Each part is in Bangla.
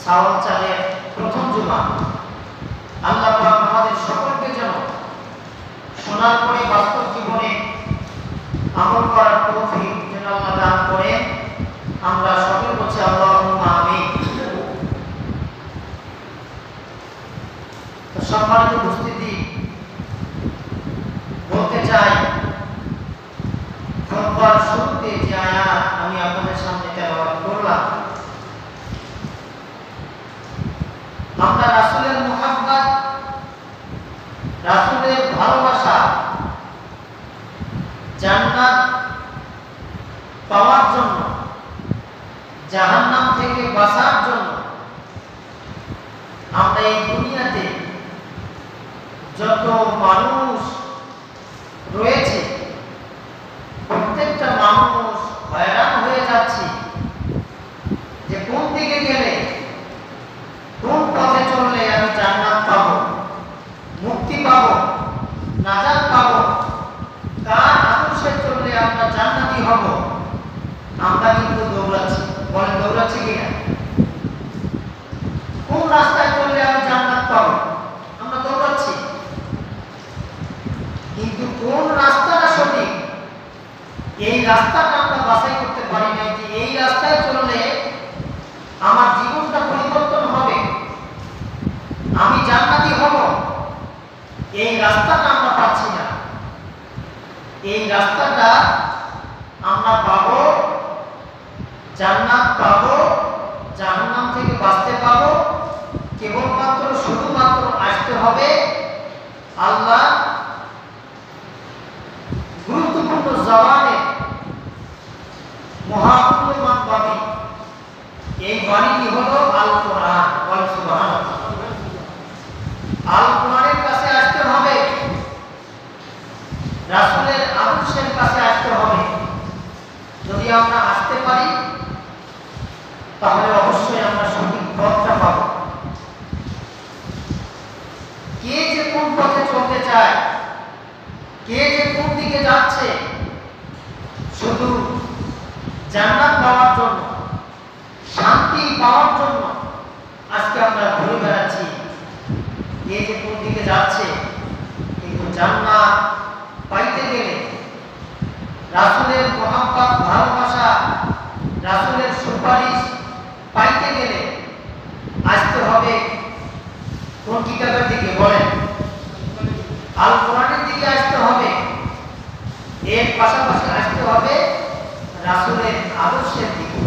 শাওয়াল চাঁদের প্রথম জুমা। আল্লাহ পাক আমাদের সকলকে যেন শোনার পরে বাস্তব জীবনে আমল করার তৌফিক যেন আল্লাহ দান করে। আমরা সকলে বলছি আল্লাহুম্মা আমিন। তো সম্মানিত উপস্থিতি, বলতে চাই খুতবার শুরুতে যে আয়াত আমি আপনাদের সামনে তেলাওয়াত করলাম, আমরা রাসূলের মুহাব্বত, রাসূলের ভালোবাসা, জান্নাত পাওয়ার জন্য, জাহান্নাম থেকে বাঁচার জন্য আমরা এই দুনিয়াতে যত মানুষ রয়েছে প্রত্যেকটা মানুষ হয়রান হয়ে যাচ্ছে যে কোন দিকে গেলে, কোন পথে চললে আমি জান্নাত পাবো, মুক্তি পাবো, নাজাত পাবো, কার আদর্শে চললে আমরা জান্নাতি হব। আমরা কিন্তু দৌড়াচ্ছি, বলেন দৌড়াচ্ছি কিনা? কোন রাস্তায় চললে আমি জান্নাত পাবো, আমরা দৌড়াচ্ছি, কিন্তু কোন রাস্তাটা সঠিক এই রাস্তাটা আমরা বাছাই করতে পারি না, যে এই রাস্তায় চললে আমার জীবনটা পরিবর্তন হবে, আমি জান্নাতি হব। এই রাস্তাটা আমরা পাচ্ছি না। এই রাস্তাটা আমরা পাবো, জান্নাত পাবো, জাহান্নাম থেকে বাঁচতে পাবো কেবলমাত্র শুধুমাত্র আসতে হবে আল্লাহ গুরুত্বপূর্ণ জবানে মহামূল্যবান বাণী। এই বাণীটি হলো আল কোরআন। সুবহানাল্লাহ। আল কোরআনের কাছে আসতে হবে, রাসূলের আদর্শের কাছে আসতে হবে। যদি আমরা আসতে পারি তাহলে অবশ্যই আমরা সঠিক পথটা পাবো। কে যে কোন পথে চলতে চায়, কে যে কোন দিকে যাচ্ছে, শুধু জান্নাত পাওয়ার জন্য, শান্তি পাওয়ার জন্য আজকে আমরা ঘুরে বেড়াচ্ছি। কে যে কোন দিকে যাচ্ছে, কিন্তু জান্নাত পাইতে গেলে রাসূলের মহব্বত, ভালোবাসা, রাসূলের সুপারিশ পাইতে গেলে আসতে হবে কোন কিতাবের দিকে? বলেন, আল কোরআনের দিকে আসতে হবে। এর পাশাপাশি আসতে হবে রাসূলের আদর্শের দিকে,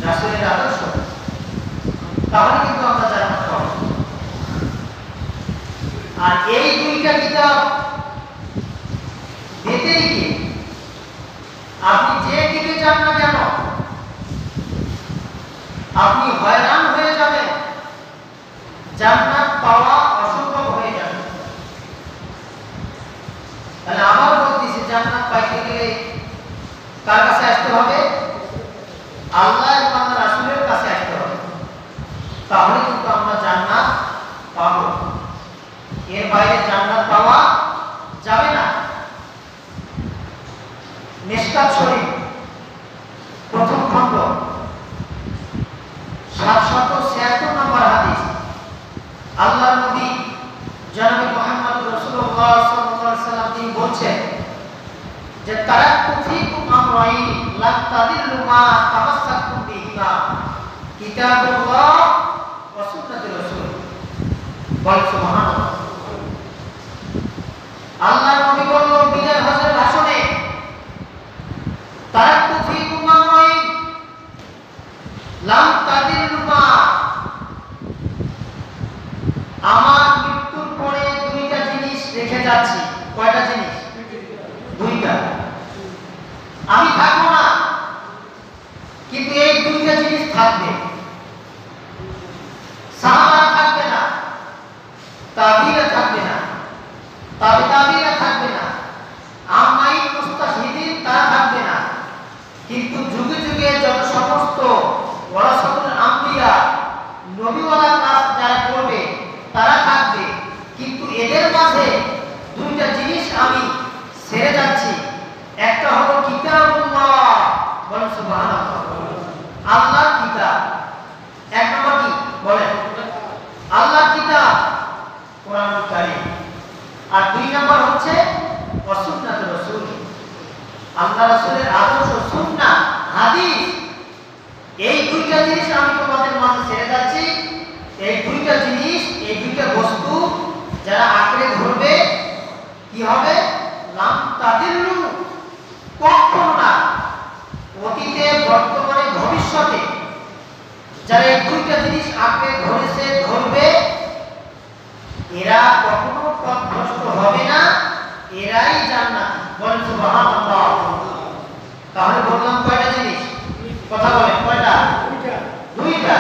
রাসূলের আদর্শ। তাহলে কিন্তু আমরা জান্নাত পাবো। আর এই দুইটা কিতাব পেতে গিয়ে আপনি যে দিকে যান না কেন, আপনি হয়রান হয়ে যাবেন, জান্নাত পাওয়া অসম্ভব হয়ে যাবে। তাহলে আবার বলতেছি, জান্নাত পাইতে গেলে কার কাছে আসতে হবে? আল্লাহ এবং রাসূলের কাছে আসতে হবে। তাহলে কিন্তু আমরা জান্নাত পাবো। এর বাইরে জান্নাত পাওয়া যাবে না। মিশকাত শরীফ প্রথম খণ্ড 776 নম্বর হাদিস। আল্লাহর নবী জনাবে মুহাম্মদ রাসূলুল্লাহ সাল্লাল্লাহু আলাইহি ওয়াসাল্লাম তিনি বলছেন যে তারাকতু ফীকুম আমরাইন লা তাদিল্লু মা তামাসসাকতুম বিহিমা, কিতাবুল্লাহ ওয়া সুন্নাতুর রাসূল। বলেন সুবহানাল্লাহ। আল্লাহর নবী বললেন বিদায় হজের ভাষণে, তারাকতু ফীকুম আমরাইন লা তাদিল্লু মা, আমার মৃত্যুর পরে দুইটা জিনিস রেখে যাচ্ছি। কয়টা জিনিস? দুইটা। আমি থাকবো না, কিন্তু এই দুইটা জিনিস থাকবে। সাহাবারা থাকবে না, তাবিঈরা থাকবে না, তাবিঈরা থাকবে না, আম্মাই মুস্তাশহিদিন তারা থাকবে না। কিন্তু যুগে যুগে যত সমস্ত ওয়ারাসাতুল আম্বিয়া, নবীওয়ালা কাজ যারা করবে তারা থাকবে। কিন্তু এদের মাঝে দুইটা জিনিস আমি ছেড়ে যাচ্ছি। একটা হলো কিতাবুল্লাহ, বলেন সুবহানাল্লাহ, আল্লাহর কিতাব। এক নম্বর কি? এই দুইটা জিনিস, এই দুইটা বস্তু যারা আঁকড়ে ধরবে কি হবে? লাম তাদিল্লু, কখনো না, অতীতে বর্তমানে ভবিষ্যতে যারা এই দুইটা জিনিস আঁকড়ে ধরেছে ধরবে এরা কখনো পথভ্রষ্ট হবে না, এরাই জান্নাতি। বলেন সুবহানাল্লাহ। তাহলে বললাম কয়টা জিনিস? কথা বলেন কয়টা? দুইটা।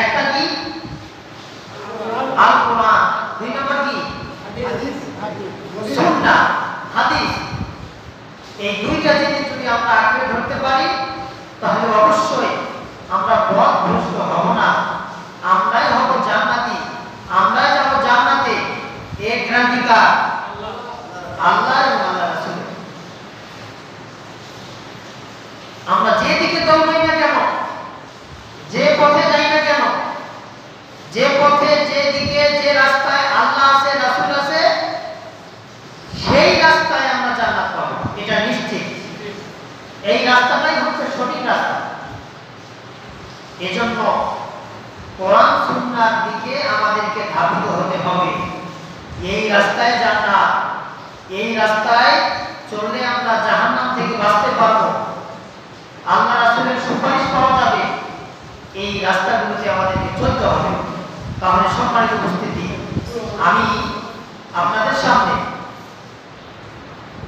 একটা কি? আল কোরআন। দুই নম্বর কি? হাদিস, সুন্নাহ, হাদিস। এই দুইটা জিনিস যদি আমরা আঁকড়ে ধরতে পারি তাহলে অবশ্যই আমরা পথভ্রষ্ট হব না, আমরাই হব জান্নাতি, আমরাই যাব জান্নাতে। এক গ্যারান্টিকা আল্লাহ এবং আল্লাহর রাসূল। আমরা যেদিকে দৌড়াই না কেন, যে পথে যাই না কেন, যে পথে, যেদিকে, যে রাস্তায় আল্লাহ আছে, রাসূল আছে, সেই রাস্তায় আমরা জান্নাত পাবো, এটা নিশ্চিত। এই রাস্তাটাই হচ্ছে সঠিক রাস্তা। এজন্য কোরআন সুন্নাহর দিকে আমাদেরকে ধাবিত হতে হবে। এই রাস্তায় জান্নাত, এই রাস্তায় চললে আমরা জাহান্নাম থেকে বাঁচতে পারবো, আল্লাহ রাসূলের সুপারিশ পাওয়া যাবে। এই রাস্তাগুলোতে আমাদেরকে চলতে হবে। তাহলে সম্মানিত উপস্থিতি, আমি আপনাদের সামনে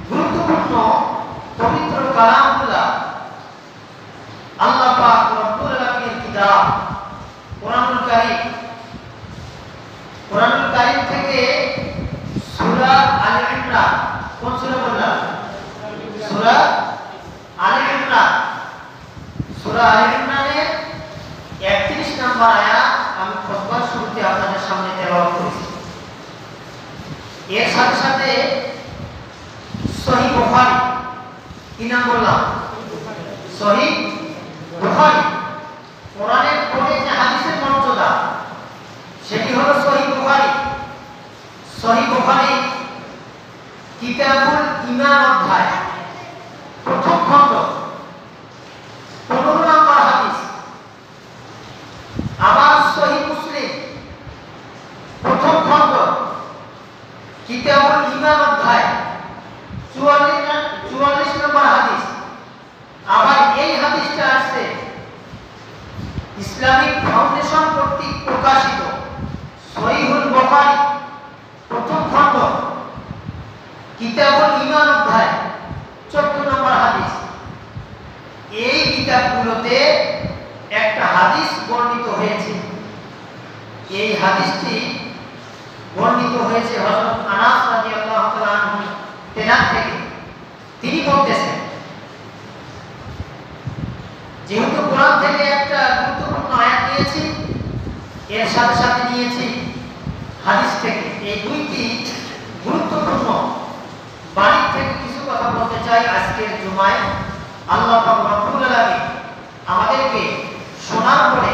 গুরুত্বপূর্ণ পবিত্র কালামুল্লাহ, আল্লাহ পাক রব্বুল আলামিনের কিতাব কোরআনুল কারীম, কোরআনুল কারীম থেকে সূরা আলে ইমরান, কোন সূরা বললাম? সূরা আলে ইমরান। সূরা আলে ইমরানের 31 নম্বর আয়াত আমি খুতবার শুরুতে আপনাদের সামনে তেলাওয়াত করেছি। এর সাথে সাথে সহিহ বুখারী, কি নাম বললাম? সহিহ বুখারী। কোরআনের পরে যে হাদিসের মর্যাদা সেটি হলো সহিহ বুখারী। সহিহ বুখারী কিতাবুল ঈমান অধ্যায় প্রথম খণ্ড 15 নম্বর হাদিস। আবার সহিহ মুসলিম প্রথম খণ্ড কিতাবুল ঈমান অধ্যায় 44 নম্বর হাদিস। আবার এই হাদিসটা আছে ইসলামিক ফাউন্ডেশন কর্তৃক প্রকাশিত সহিহুল বুখারী প্রথম খণ্ড কিতাবুল ঈমান অধ্যায় 14 নম্বর হাদিস। এই কিতাবগুলোতে একটা হাদিস বর্ণিত হয়েছে। এই হাদিসটি বর্ণিত হয়েছে হযরত আনাস রাদিয়াল্লাহু তাআলা আনহু তেনার থেকে। তিনি বলতেছেন, যেহেতু কোরআন থেকে একটা গুরুত্বপূর্ণ আয়াত নিয়েছি, এর সাথে সাথে নিয়েছি হাদিস থেকে, এই দুইটি গুরুত্বপূর্ণ বাণী থেকে কিছু কথা বলতে চাই আজকের জুমায়। আল্লাহ পাক রব্বুল আলামিন আমাদেরকে শোনার পরে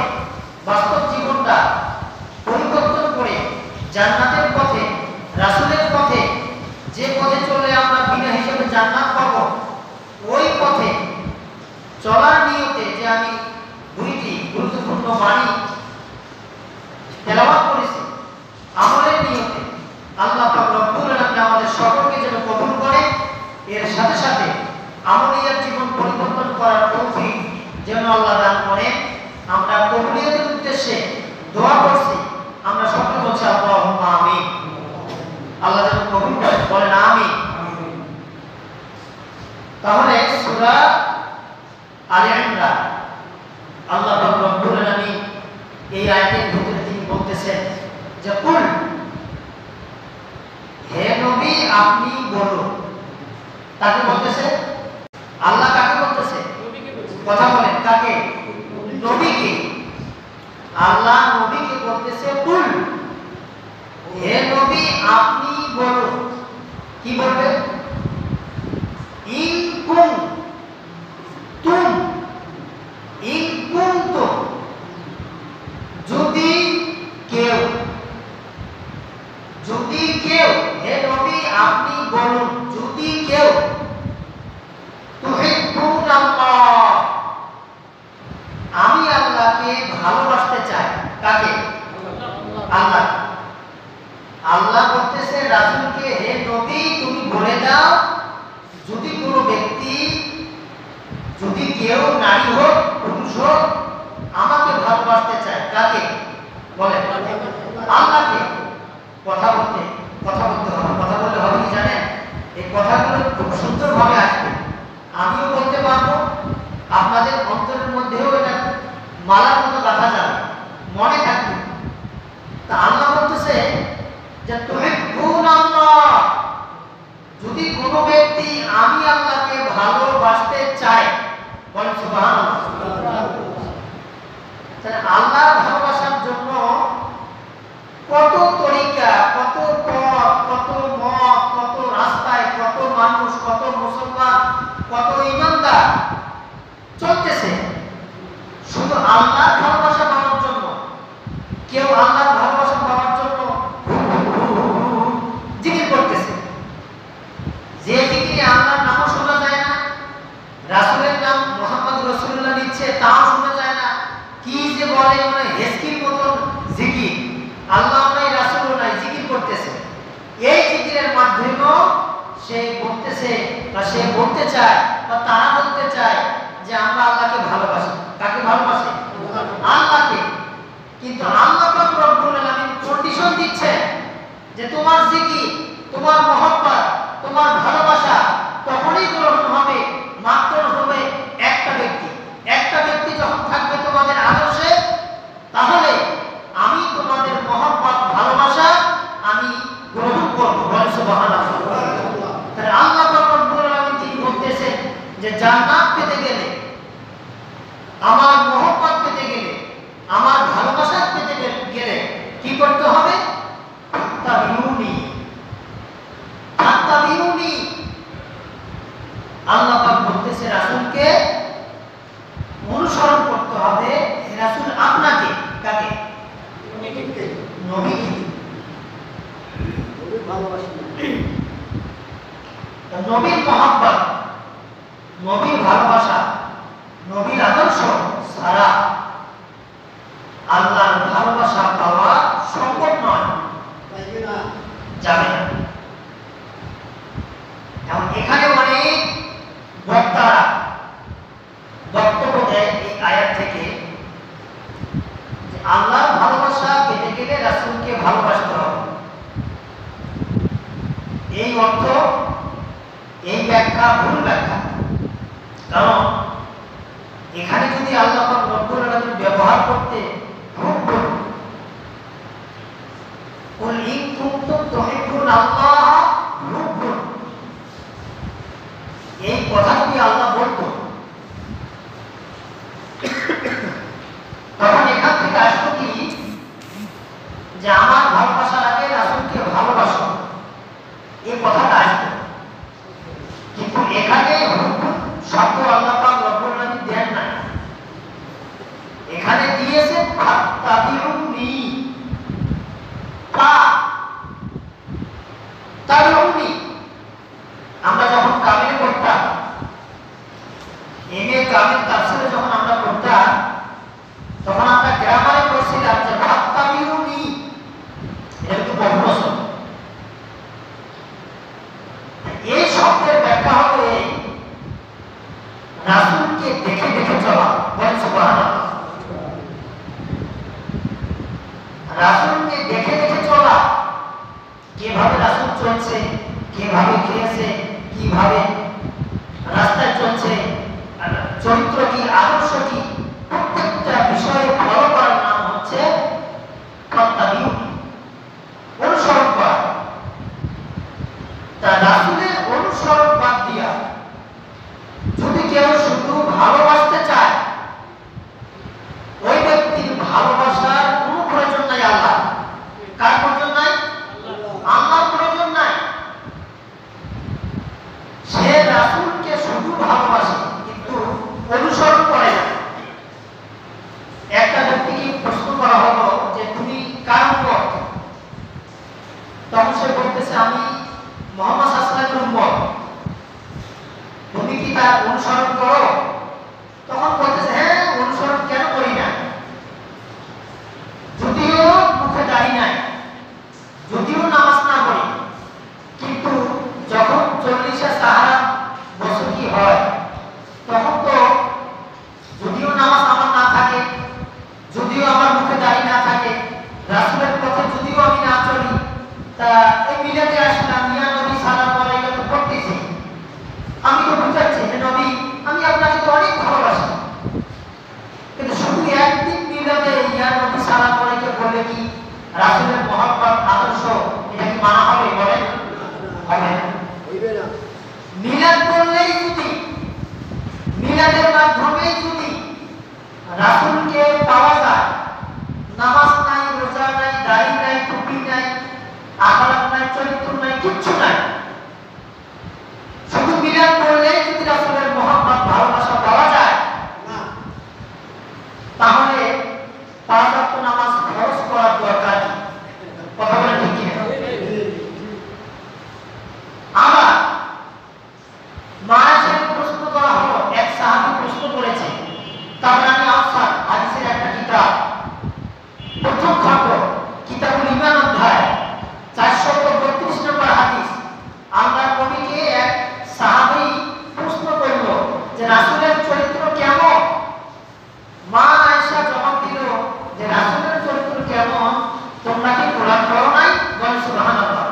বাস্তব জীবনটা পরিবর্তন করে জান্নাতের পথে, রাসূলের পথে, যে পথে চললে আমরা বিনা হিসাবে জান্নাত পাবো, ওই পথে চলার নিয়তে যে আমি দুইটি গুরুত্বপূর্ণ বাণী তেলাওয়াত করেছি, আমলের নিয়তে আল্লাহ পাক রব্বুল আলামিন আমাদের সকলকে যেন কবুল করে, এর সাথে সাথে আমলিয়ার জীবন পরিবর্তন করার তৌফিক যেন আল্লাহ দান করেন। আমরা কবুলিয়তের উদ্দেশ্যে দোয়া করছি, আমরা সকলে বলছি আল্লাহুম্মা আমিন। আল্লাহ যেন কবুল করেন, বলেন আমিন। তাহলে সূরা আলে ইমরান, আল্লাহ পাক রব্বুল আলামিন এই আয়াতের ভিতরে তিনি বলতেছেন যে কুল, হে নবী আপনি বলুন। তাকে বলতেছে আল্লাহ, কাকে বলতেছে? কথা বলেন, কাকে? নবীকে। আল্লাহ নবীকে বলতেছে কুল, হে নবী আপনি বলুন। কি বলবেন? ইন কুনতুম, ইন কুনতুম, যদি কেউ, যদি কেউ, হে নবী আপনি বলুন, যদি কেউ তুহিব্বুনাল্লাহ, আমি আল্লাহকে ভালোবাসতে চাই। কাকে? আল্লাহ। আল্লাহ বলতেছে রাসূলকে, হে নবী তুমি বলে দাও, যদি কোনো ব্যক্তি, যদি কেউ নারী হোক পুরুষ হোক আমাকে ভালোবাসতে চায়, কাকে বলে? আল্লাহকে। কথা বলতে হবে। কথা বললে হবে কি জানেন? এই কথাগুলো খুব সুন্দরভাবে আসবে। আমিও বলতে পারবো, আপনাদের অন্তরের মধ্যেও এটা মালার মতো গাঁথা যাবে, মনে থাকবে। তা আল্লাহ বলতেছে যে তুহিব্বুনাল্লাহ, যদি কোনো ব্যক্তি আমি আল্লাহকে ভালোবাসতে চায়, বলেন সুবহানাল্লাহ। তাহলে আল্লাহর ভালোবাসার জন্য কত তরিকা, কত পথ, কত মত, কত রাস্তায়, কত মানুষ, কত মুসলমান, কত ইমানদার চলতেছে শুধু আল্লাহর ভালোবাসা পাওয়ার জন্য। কেউ আল্লাহর ভালোবাসা পাওয়ার জন্য জিকির করতেছে, যে জিকিরে আল্লাহর নামও শোনা যায় না, রাসূলের নাম মুহাম্মদ রাসূলুল্লাহ নিচ্ছে তাও শোনা যায় না। কি যে বলে মানে হেসকির মতন জিকির, আল্লাহ নাই রাসূলও নাই, জিকির করতেছে। এই জিকিরের মাধ্যমেও সে বলতেছে বা সে বলতে চায় বা তারা বলতে চায় যে আমরা আল্লাহকে ভালোবাসি। কাকে ভালোবাসি? আল্লাহকে। কিন্তু আল্লাহ পাক রব্বুল আলামিন কন্ডিশন দিচ্ছেন যে তোমার জিকির, তোমার মহব্বত, তোমার ভালোবাসা তখনই গ্রহণ হবে, মাত্র হবে একটা ব্যক্তি। একটা ব্যক্তি যখন থাকবে তোমাদের আদর্শে, তাহলে আমি তোমাদের মহব্বত, ভালোবাসা আমি গ্রহণ করব। বলেন সুবহানাল্লাহ। তাহলে আল্লাহ পাক রব্বুল আলামিন তিনি বলতেছেন যে জান্নাত পেতে গেলে, আমার মহব্বত পেতে গেলে, আমার ভালোবাসা পেতে গেলে কি করতে হবে? তাবিউনি। আল্লাহ পাক বলতেছে রাসূলকে অনুসরণ করতে হবে। রাসূল আপনাকে, কাকে? নবীকে নবীর মহব্বত, নবীর ভালোবাসা, নবীর আদর্শ ছাড়া আল্লাহর ভালোবাসা পাওয়া সম্ভব নয়, যাবে না। এবং এখানে অনেক বক্তারা বক্তব্য দেয় এই আয়াত থেকে যে আল্লাহর ভালোবাসা পেতে গেলে রাসূলকে ভালোবাসতে হবে। এই অর্থ, এই ব্যাখ্যা ভুল ব্যাখ্যা। কারণ এখানে যদি আল্লাহ পাক রব্বুল আলামিন ব্যবহার করতে হুব্বুন, কুল ইন কুনতুম তুহিব্বুনাল্লাহ হুব্বুন, এই কথা যদি আল্লাহ বলতো, তখন এখান থেকে আসতো কি যে আমার ভালোবাসার আগে রাসূলকে ভালোবাসো, এই কথাটা আসতো। কিন্তু এখানে শব্দ আল্লাহ পাক রব্বুল আলামিন দেন না, এখানে দিয়েছে ফাত্তাবিউনি। তাবিউনি আমরা যখন কামিলে পড়তাম, এমএ কামিল তাফসীরে যখন আমরা পড়তাম, তখন আমরা গ্রামারে পড়ছিলাম যে ফাত্তাবিউনি, এটা তো বহুবচন। এই শব্দের ব্যাখ্যা হবে রাসূলকে দেখে দেখে চলা। বলেন সুবহানাল্লাহ। রাসূলকে দেখে দেখে চলা, কিভাবে রাসূল চলছে, কিভাবে খেয়েছে, কিভাবে রাস্তায় চলছে, চরিত্র কি, আদর্শ কি, প্রত্যেকটা বিষয়ে ফলো করার নাম হচ্ছে অনুসরণ করা। তা রাসূলের অনুসরণ বাদ দিয়া যদি কেউ শুধু ভালোবাসতে চায়, ওই ব্যক্তির ভালোবাসার কোনো প্রয়োজন নাই। আল্লাহ, কার প্রয়োজন নাই? আল্লাহর প্রয়োজন নাই। সে রাসূলকে শুধু ভালোবাসে কিন্তু অনুসরণ করে না। একটা ব্যক্তিকে প্রশ্ন করা হলো যে তুমি কার উম্মত? তখন সে বলতেছে আমি মুহাম্মদ সাল্লাল্লাহু আলাইহি ওয়াসাল্লামের উম্মত। তুমি কি তার অনুসরণ করো? তখন বলতেছে হ্যাঁ, অনুসরণ কেন করি না, যদিও মুখে দাড়ি নাই, রাসূলের পথে যদিও আমি না চলি, তা এই মিলাদে আসলাম, ইয়া নবী সালাম আলাইকুম তো পড়তেছি, আমি তো বুঝাচ্ছি যে নবী আমি আপনাকে তো অনেক ভালোবাসি, কিন্তু শুধু একদিন মিলাদে ইয়া নবী সালাম আলাইকুম বলে কি রাসূলের মহব্বত আদর্শ এটা কি মানা হবে? বলেন হবে না, হইবে না। মিলাদ বললেই যদি, মিলাদের মাধ্যমে যদি রাসূলকে পাওয়া যায়, নামাজ নাই, রোজা নাই, দাড়ি নাই, টুপি নাই, আখলাক নাই, চরিত্র নাই, কিচ্ছু নাই, শুধু মিলাদ পড়লেই যদি রাসূলের মহব্বত ভালোবাসা পাওয়া যায় না, তাহলে পাঁচ ওয়াক্ত নামাজ ফরজ করার দরকার কি? কথা বলেন ঠিক কি না? আবার মায়ের প্রশ্ন করা হলো, এক সাহাবী প্রশ্ন করেছে, তাবরানী আওসাত হাদিসের একটা কিতাব, প্রথম খণ্ড কিতাবুল ঈমান অধ্যায় 432 নম্বর হাদিস। আল্লাহর নবীকে এক সাহাবী প্রশ্ন করল যে রাসূলের চরিত্র কেমন? মা আয়েশা জবাব দিল যে রাসূলের চরিত্র কেমন? তোমরা কি কোরআন পড়ো নাই? বল সুবহানাল্লাহ।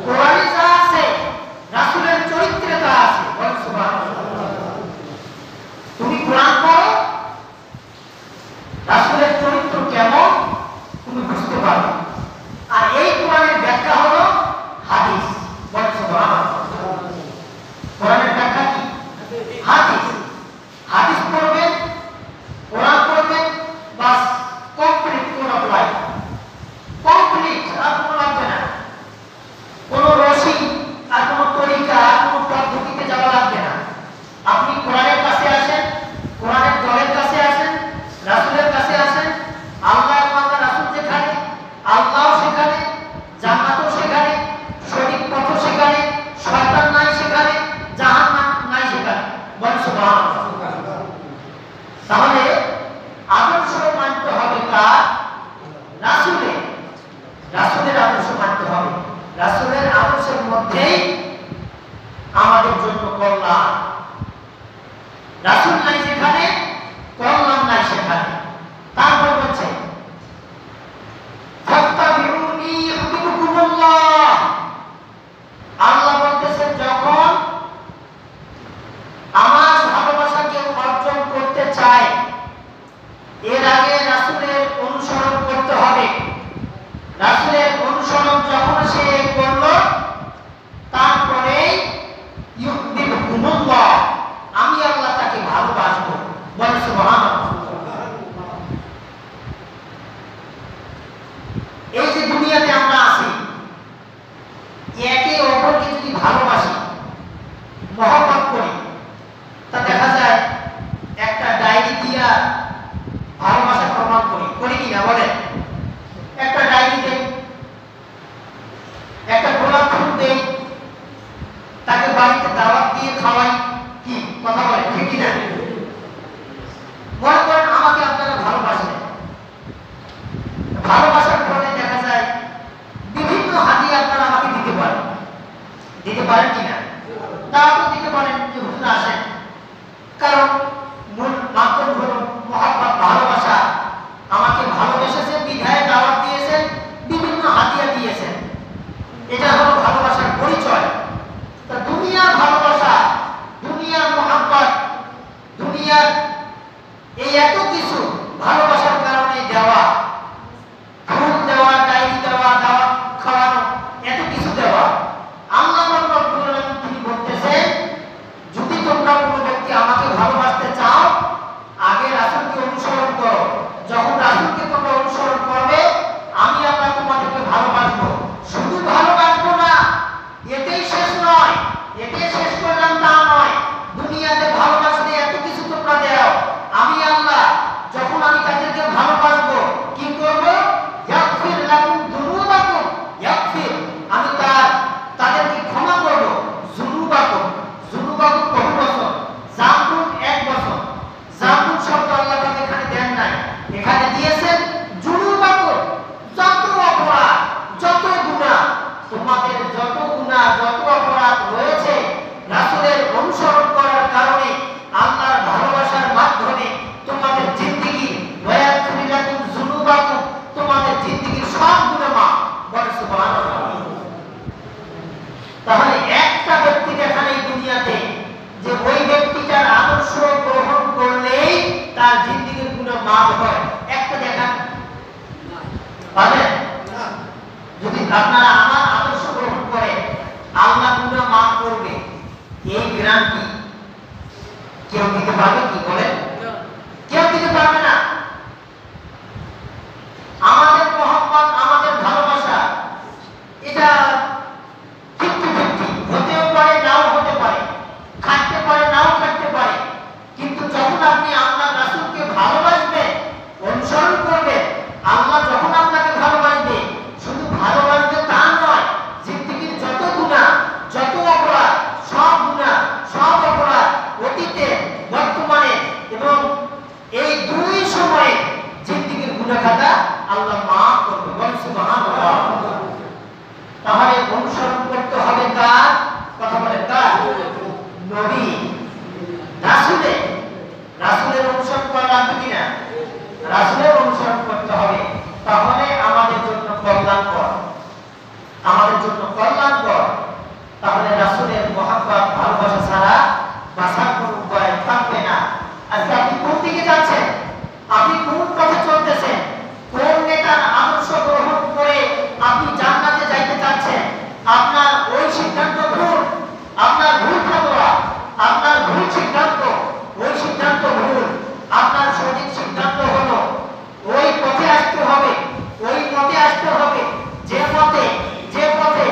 কোরআনে যা আছে রাসূলের চরিত্রে তা আছে, বল সুবহানাল্লাহ। তুমি কোরআন পড়ো, রাসূলের চরিত্র কেমন তুমি বুঝতে পারবে। আর এই কোরআনের ব্যাখ্যা হলো হাদিস, বল সুবহানাল্লাহ। কোরআনের ব্যাখ্যা কি? হাদিস। হাদিস পড়বেন, কোরআন পড়বেন, বাস কমপ্লিট কোন অ্যাপ্লাই, কমপ্লিট, আর কোনো লাগবে না, কোন রশি আর কোন তরিকা আর কোন পদ্ধতিতে যাওয়া লাগবে না। আপনি কোরআনের কাছে আসেন, কোরআনের দলের কাছে আসেন, রাসূলের কাছে আসেন, আল্লাহর বান্দা রাসূল যেখানে, আল্লাহও সেখানে, জান্নাতও সেখানে, সঠিক পথও সেখানে, শয়তান নাই সেখানে, জাহান্নাম নাই সেখানে, বল সুবহানাল্লাহ। তাহলে আদর্শ মানতে হবে কার? রাসূলের। রাসূলের আদর্শ মানতে হবে, রাসূলের আদর্শের মধ্যেই আমাদের জন্য কল্যাণ। রাসূল নাই যেখানে, কল্যাণ নাই সেখানে। তারপর বলছে ফাত্তাবিউনি ইউহিব্বুকুমুল্লাহ। আল্লাহ বলতেছেন যখন আমার ভালোবাসা কেউ অর্জন করতে চায়, এর আগে রাসূলের অনুসরণ করতে হবে। রাসূলের অনুসরণ যখন সে করল, তারপরে ইউহিব্বুকুমুল্লাহ, আমি আল্লাহ তাকে ভালোবাসবো, বল সুবহানাল্লাহ। এই যে দুনিয়াতে আমরা আছি, একে অপরকে যদি ভালোবাসি, মহব্বত করি, তা দেখা যায় একটা ডায়েরি দিয়া ভালোবাসা প্রমাণ করি, করি কিনা বলেন? একটা ডায়েরি দেই, একটা গোলাপ ফুল দেই, তাকে বাড়িতে দাওয়াত দিয়ে খাওয়াই, কি কথা বলেন ঠিক কিনা? মনে করেন আমাকে আপনারা ভালোবাসেন, ভালোবাসার পরে দেখা যায় বিভিন্ন হাদিয়া আপনারা আমাকে দিতে পারেন, দিতে পারেন কিনা? তারা তো দিতে পারেন যে হুজুর আসেন, কারণ মূল মাধ্যম হলো মহব্বত, ভালোবাসা। আমাকে ভালোবেসেছেন, বিধায় দাওয়াত দিয়েছেন, বিভিন্ন হাদিয়া দিয়েছেন, এটা হলো ভালোবাসার পরিচয়। তা দুনিয়ার ভালোবাসা, দুনিয়ার মহব্বত, দুনিয়ার এই এত কিছু ভালোবাসার কারণে দেওয়া, ফুল দেওয়া, ডায়েরি দেওয়া, দাওয়াত খাওয়ানো, এত কিছু দেওয়া, আল্লাহ রাব্বুল আলামিন জিন্দেগীর সব গুনাহ মাফ। বলে সুবহানাল্লাহ। তাহলে একটা ব্যক্তি দেখেন এই দুনিয়াতে যে ওই ব্যক্তিটার আদর্শ গ্রহণ করলেই তার জিন্দেগীর গুনাহ মাফ হয়, একটা দেখান পাবেন? যদি আপনারা আমার আদর্শ গ্রহণ করেন আল্লাহ গুনাহ মাফ করবে, এই গ্যারান্টি কেউ দিতে পারবে কি বলেন? কেউ দিতে পারবে না। আমাদের মহব্বত, আমাদের ভালোবাসা এটা 50-50 হতেও পারে, নাও হতে পারে, খাটতে পারে, নাও খাটতে পারে। কিন্তু যখন আপনি আল্লাহ রাসূলকে ভালোবাসবেন, অনুসরণ করবেন, আল্লাহ যখন আপনাকে ভালোবাসবে, শুধু ভালোবাসবে তা নয়, জিন্দেগীর যত গুনাহ, যত অপরাধ, সব গুনাহ, সব অপরাধ অতীতে, বর্তমানে এবং এই দুই সময়ে জিন্দেগীর গুনাহ খাতা আল্লাহ মাফ করবে। বলেন সুবহানাল্লাহ। তাহলে অনুসরণ করতে হবে কার? কথা বলেন কার? নবী রাসূলের। রাসূলের অনুসরণ করা লাগবে কিনা? রাসূলের অনুসরণ করতে হবে। তাহলে আমাদের জন্য কল্যাণকর, আমাদের জন্য কল্যাণকর। তাহলে রাসূলের মহব্বত, ভালোবাসা ছাড়া বাঁচার কোনো উপায় থাকবে না। আজকে আপনি কোন দিকে যাচ্ছেন? আপনি কোন পথে চলতেছেন? কোন নেতার আদর্শ গ্রহণ করে আপনি জান্নাতে যাইতে চাচ্ছেন? আপনার ওই সিদ্ধান্ত ভুল, আপনার ভুল ফতোয়া, আপনার ভুল সিদ্ধান্ত, ওই সিদ্ধান্ত ভুল। আপনার সঠিক সিদ্ধান্ত হলো ওই পথে আসতে হবে, ওই পথে আসতে হবে যে পথে, যে পথে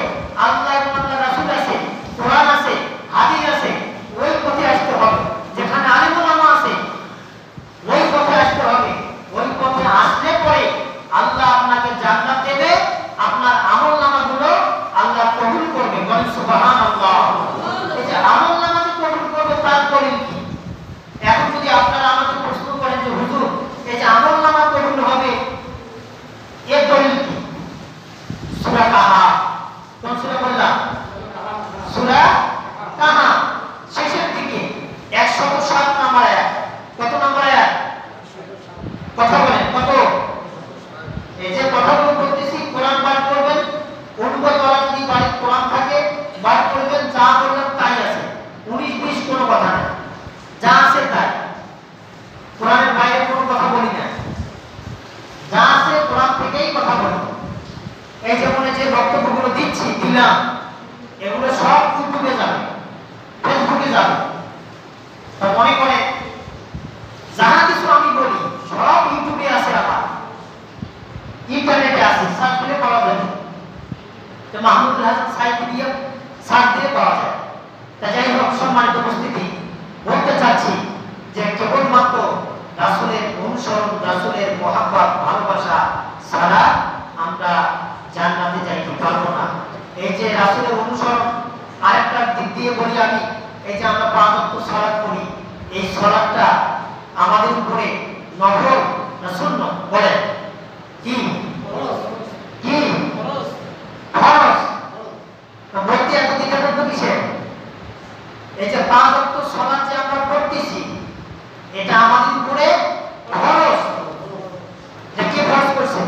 আল্লাহ এবং আল্লাহর রাসূল আছে, কোরআন আছে, হাদিস আছে, ওই পথে আসতে হবে। যেখানে আলেম ওলামা আছে ওই পথে আসতে হবে। ওই পথে আসলে পরে আল্লাহ আপনাকে জান্নাত দেবে, আপনার আমলনামাগুলো আল্লাহ কবুল করবে। বলেন সুবহানাল্লাহ। এই যে আমলনামা যে কবুল করবে তার দলিল কি? এখন যদি আপনারা আমাকে প্রশ্ন করেন যে হুজুর এই যে আমলনামা কবুল হবে এর দলিল কি? সূরা কাহাফ। কোন সূরা বললাম? সূরা কাহাফ শেষের দিকে 107 নম্বর আয়াত। কত নম্বর আয়াত? কথা বলেন কত? এই যে কথাগুলো বলতেছি, কোরআন বার করবেন, অনুগত যদি বাড়িতে কোরআন থাকে বার করবেন, যা বললাম তাই আছে, 19-20 কোনো কথা না, যা আছে তাই। কোরআনের বাইরে কোনো কথা বলি না, যা আছে কোরআন থেকেই কথা বলি। এই যেমন যে বক্তব্যগুলো দিলাম, এগুলো সব ইউটিউবে যাবে, ফেসবুকে যাবে। তা মনে করে যাহা কিছু আমি বলি সব ইউটিউবে আছে, আমার ইন্টারনেটে আছে, সার্চ করে পাওয়া যাবে। তো মাহমুদুল হাসান সাইদ দিয়ে সার্চ দিয়ে পাওয়া যায়। তা যাই হোক, সম্মানিত উপস্থিতি, বলতে চাচ্ছি যে কেবলমাত্র রাসূলের অনুসরণ, রাসূলের মহব্বত, ভালোবাসা ছাড়া আমরা জান্নাতে যাইতে পারবো না। এই যে রাসূলের অনুসরণ, আরেকটা দিক দিয়ে বলি আমি, এই যে আমরা 5 ওয়াক্ত সালাত করি, এই সালাতটা আমাদের উপরে নফল না সুন্নাত? বলেন কি? কি? ফরজ। বলতে এত দ্বিধাদ্বন্দ্ব তো কিসের? এই যে 5 ওয়াক্ত সালাত যে আমরা পড়তেছি এটা আমাদের উপরে ফরজ। যে কে ফরজ করছে?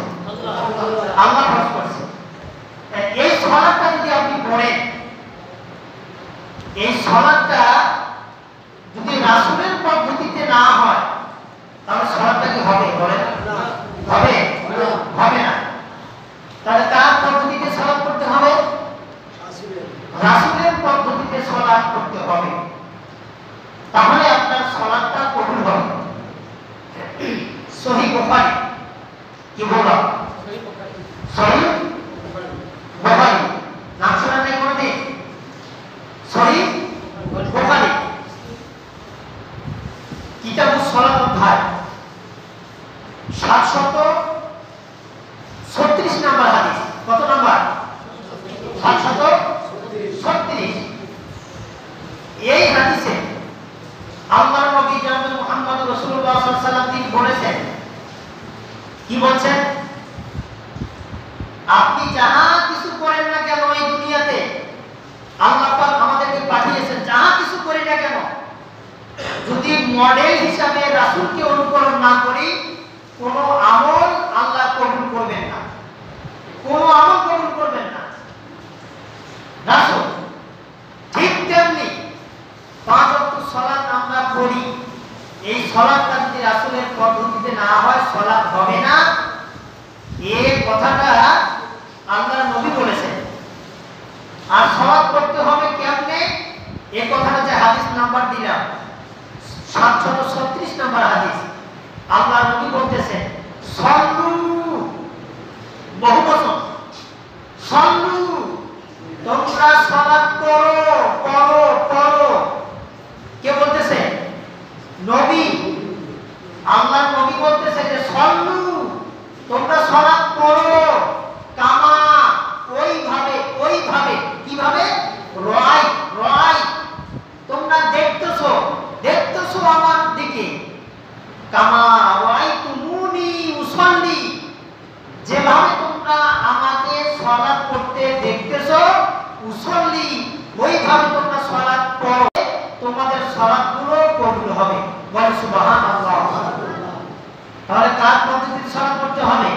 আল্লাহ ফরজ করছে। এই সালাতটা যদি আপনি পড়েন, এই সালাতটা যদি রাসূলের পদ্ধতিতে না হয় তাহলে সালাতটা কি হবে? বলেন হবে? হবে না। তাহলে কার পদ্ধতিতে সালাত করতে হবে? রাসূলের পদ্ধতিতে সালাত করতে হবে। তাহলে আপনার সালাতটা কবুল হবে। সহিহ বুখারী কি বললাম? সহিহ বুখারী নাম শোনা নাই কোনদিন? সহিহ বুখারী কিতাবুস সালাত অধ্যায় 736 নম্বর হাদিস। কত নম্বর? 736। এই হাদিসে আল্লাহর নবী জনাব মুহাম্মদ রাসূলুল্লাহ সাল্লাল্লাহু আলাইহি ওয়াসাল্লাম তিনি বলেছেন, কি বলছেন? আপনি যাহা কিছু করেন না কেন এই দুনিয়াতে, আল্লাহ পাক আমাদেরকে পাঠিয়েছেন, যাহা কিছু করি না কেন, যদি মডেল হিসাবে রাসূলকে অনুকরণ না করি, কোনো আমল আল্লাহ কবুল করবেন না। আর সালাত করতে হবে কেমনে, এই কথাটা যে হাদিস নাম্বার দিলাম 736 নম্বর হাদিস, আল্লাহর নবী বলতেছেন সাল্লু, বহু বচন, সাল্লু, তোমরা সালাত করো করো করো। কে বলতেছে? নবী। আল্লাহর নবী বলতেছে যে সাল্লু, তোমরা সালাত করো, কামা, ওইভাবে ওইভাবে, কিভাবে? রাই রাই, তোমরা দেখতেছো দেখতেছো আমার দিকে, কামা রাআইতুমুনি উসাল্লি, যেভাবে তোমরা আমাকে সালাত করতে দেখতেছো, উসাল্লি, ওইভাবে তোমরা সালাত করো, তোমাদের সালাতগুলো কবুল হবে। বলে সুবহানাল্লাহ। তাহলে কার পদ্ধতিতে সালাত করতে হবে?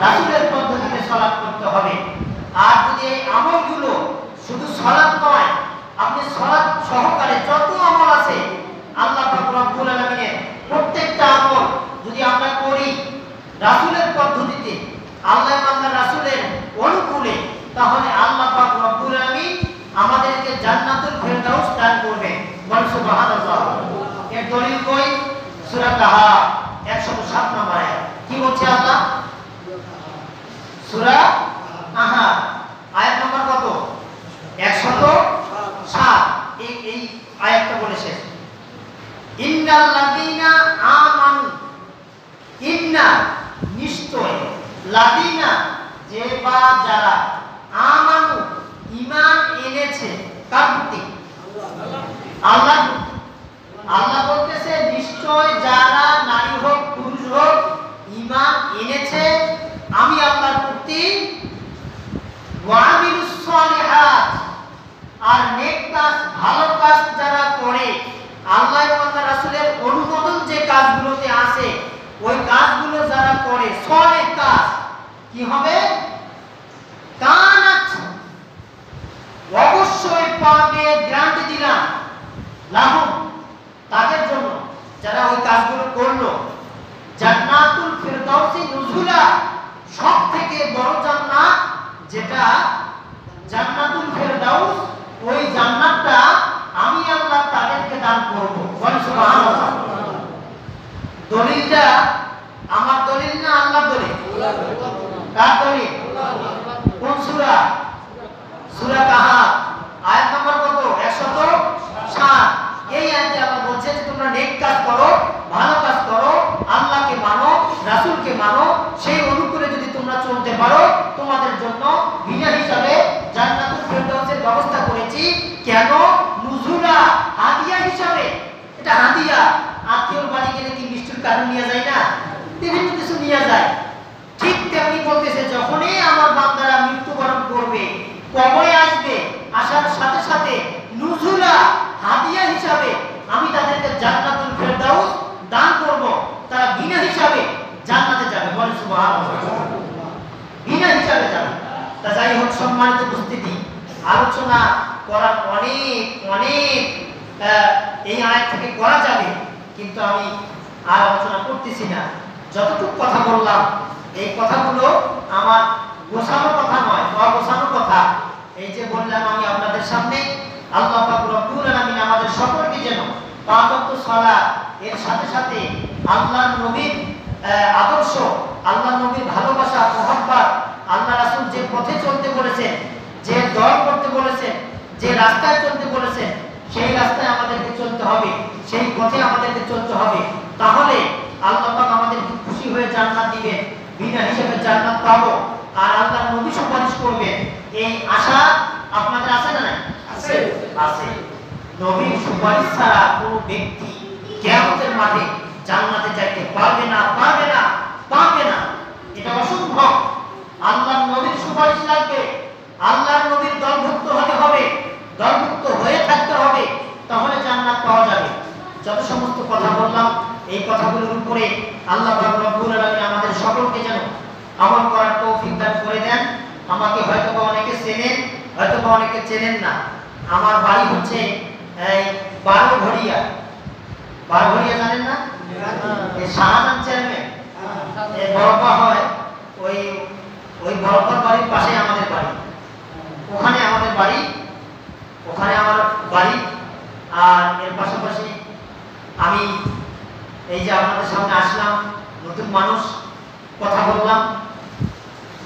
রাসূলের পদ্ধতিতে সালাত করতে হবে। আর যদি এই আমলগুলো শুধু সালাত নয়, আপনি সালাত সহকারে যত আমল আছে আল্লাহ পাক রব্বুল আলামিনের প্রত্যেকটা আমল যদি আমরা করি রাসূলের পদ্ধতিতে, আল্লাহ আল্লাহ রাসূলের অনুকূলে, তাহলে আল্লাহ পাক রব্বুল আলামিন আমাদেরকে জান্নাতুল ফেরদাউস দান করবেন। বলেন সুবহানাল্লাহ। এর দলিল কই? সূরা কাহাফ 107 নম্বর আয়াত। কি বলছে আল্লাহ? সূরা কাহাফ আয়াত নম্বর কত? 107। এই আয়াতটা বলেছে ইন্নাল্লাযীনা আমানু, ইন্না, নিশ্চয়, লাযীনা, যে বা যারা, আমানু, ঈমান এনেছে, কার প্রতি? আল্লাহ। আল্লাহ বলতেছে নিশ্চয় যারা, নারী হোক পুরুষ হোক, ঈমান এনেছে আমি আল্লাহর প্রতি, ওয়া আমিলুস সালিহাত, আর নেক কাজ, ভালো কাজ যারা করে, আল্লাহ এবং আল্লাহর রাসূলের অনুমোদন যে কাজগুলোতে আছে ওই কাজগুলো যারা করে, সলিহ কাজ, কি হবে? কানাত, অবশ্যই পাবে, গ্যারান্টি দিলাম, লাহুম, তাদের জন্য, যারা ওই কাজগুলো করলো, জান্নাতুল ফিরদাউসি নুজুলা, সবথেকে বড় জান্নাত যেটা জান্নাতুল ফিরদাউস, ওই জান্নাতটা আমি আল্লাহ তাদেরকে দান করব। বলেন সুবহানাল্লাহ। দলিলটা আমার দলিল না আল্লাহর দলিল? কার দলিল? কোন সূরা? সূরা কাহাফ আয়াত নম্বর কত? 107। এই আয়াতে আল্লাহ বলছে যে তোমরা নেক কাজ করো, ভালো কাজ করো, আল্লাহকে মানো, রাসূলকে মানো, সেই অনুকূলে যদি তোমরা চলতে পারো তোমাদের জন্য বিনা হিসাবে জান্নাতুল ফেরদাউসের ব্যবস্থা করেছি। কেন? নুজুলা, হাদিয়া হিসাবে। এটা হাদিয়া। আত্মীয়র বাড়ি গেলে কি মিষ্টির কার্টুন নিয়ে যায় না? বিভিন্ন কিছু নিয়ে যায়। ঠিক তেমনি বলতেছে যখনই আমার বান্দারা মৃত্যুবরণ করবে, কবরে আসবে, আসার সাথে সাথে নুজুলা, হাদিয়া হিসাবে আমি তাদেরকে জান্নাতুল ফেরদাউস দান করব, তারা বিনা হিসাবে জান্নাতে যাবে। বলেন সুবহানাল্লাহ। বিনা হিসাবে যাবে। তা যাই হোক, সম্মানিত উপস্থিতি, আলোচনা করার অনেক অনেক এই আয়াত থেকে করা যাবে, কিন্তু আমি আর আলোচনা করতেছি না। যতটুকু কথা বললাম এই কথাগুলো আমার গোছানো কথা নয়, অগোছানো কথা। এই যে বললাম আমি আপনাদের সামনে, আল্লাহ পাক রব্বুল আলামিন আমাদের সকলকে যেন পাঁচ ওয়াক্ত সালাত, এর সাথে সাথে আল্লাহর নবীর আদর্শ, আল্লাহর নবীর ভালোবাসা, মহব্বত, আল্লাহ রাসূল যে পথে চলতে বলেছেন, যে দল করতে বলেছেন, যে রাস্তায় চলতে বলেছেন, সেই রাস্তায় আমাদেরকে চলতে হবে, সেই পথে আমাদেরকে চলতে হবে। তাহলে আল্লাহ পাক আমাদেরকে খুশি হয়ে জান্নাত দিবেন, বিনা হিসাবে জান্নাত পাবো, আর আল্লাহর নবী সুপারিশ করবেন। এই আশা আপনাদের আছে না? আছে, আছে। নবীর সুপারিশ ছাড়া কোনো ব্যক্তি কিয়ামতের মাঠে জান্নাতে যাইতে পারবে না, পারবে না, পারবে না। এটা অসম্ভব। আল্লাহর নবীর সুপারিশ লাগবে, আল্লাহর নবীর দলভুক্ত হতে হবে, দলভুক্ত হয়ে থাকতে হবে, তাহলে জান্নাত পাওয়া যাবে। যত সমস্ত কথা বললাম এই কথাগুলোর উপরে আল্লাহ পাক রব্বুল আলামিন আমাদের সকলকে যেন আমল করার তৌফিক দান করে দেন। আমাকে হয়তোবা অনেকে চেনেন, হয়তোবা অনেকে চেনেন না। আমার বাড়ি হচ্ছে এই 12 ঘড়িয়া। 12 ঘড়িয়া জানেন না? এই শাহজাহান চেয়ারম্যান এই বড়পা হয়, ওই বড়পার বাড়ির পাশে আমাদের বাড়ি। ওখানে আমাদের বাড়ি, ওখানে আমার বাড়ি। আর এর পাশাপাশি আমি এই যে আপনাদের সামনে আসলাম, নতুন মানুষ, কথা বললাম,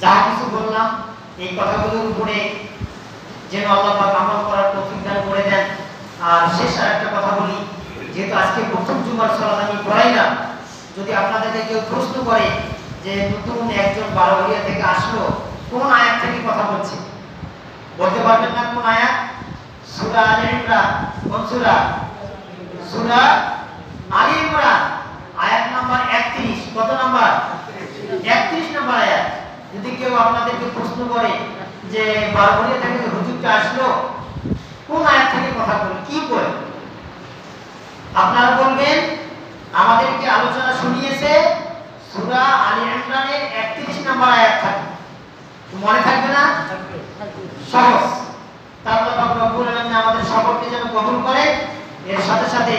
যা কিছু বললাম এই কথাগুলোর উপরে যেন আল্লাহ পাক আমল করার তৌফিক দান করে দেন। আর শেষ আরেকটা কথা বলি, যেহেতু আজকে প্রথম জুমার সালাত আমি পড়াইলাম, যদি আপনাদেরকে কেউ প্রশ্ন করে যে নতুন একজন বারোয়ারিয়া থেকে আসলো, কোন আয়াত থেকে কথা বলছে, বলতে পারবেন না কোন আয়াত? সূরা আলে ইমরান। কোন সূরা? সূরা আলে ইমরান আয়াত নাম্বার 31। কত নাম্বার? 31 নাম্বার আয়াত। যদি কেউ আপনাদেরকে প্রশ্ন করে যে বারোয়ারিয়া থেকে হুজুরটা আসলো, কোন আয়াত থেকে কথা বলে, কি বলে? আপনারা বলবেন আমাদেরকে আলোচনা শুনিয়েছে সূরা আলে ইমরানের 31 নাম্বার আয়াত থাকে। মনে থাকবে না? সহজ। আল্লাহ পাক রব্বুল আলামিন আমাদের সকলকে যেন কবুল করে, এর সাথে সাথে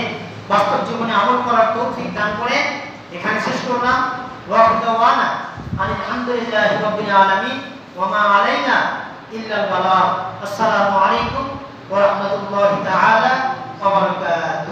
বাস্তব জীবনে আমল করার তৌফিক দান করে। এখানে শেষ করলাম। ওয়া দাওয়ানা আলহামদুলিল্লাহি রাব্বিল আলামিন ওয়া মা আলাইনা ইল্লাল বালাগ। আসসালামু আলাইকুম ওয়া রাহমাতুল্লাহি তাআলা ওয়া বারাকাতুহু।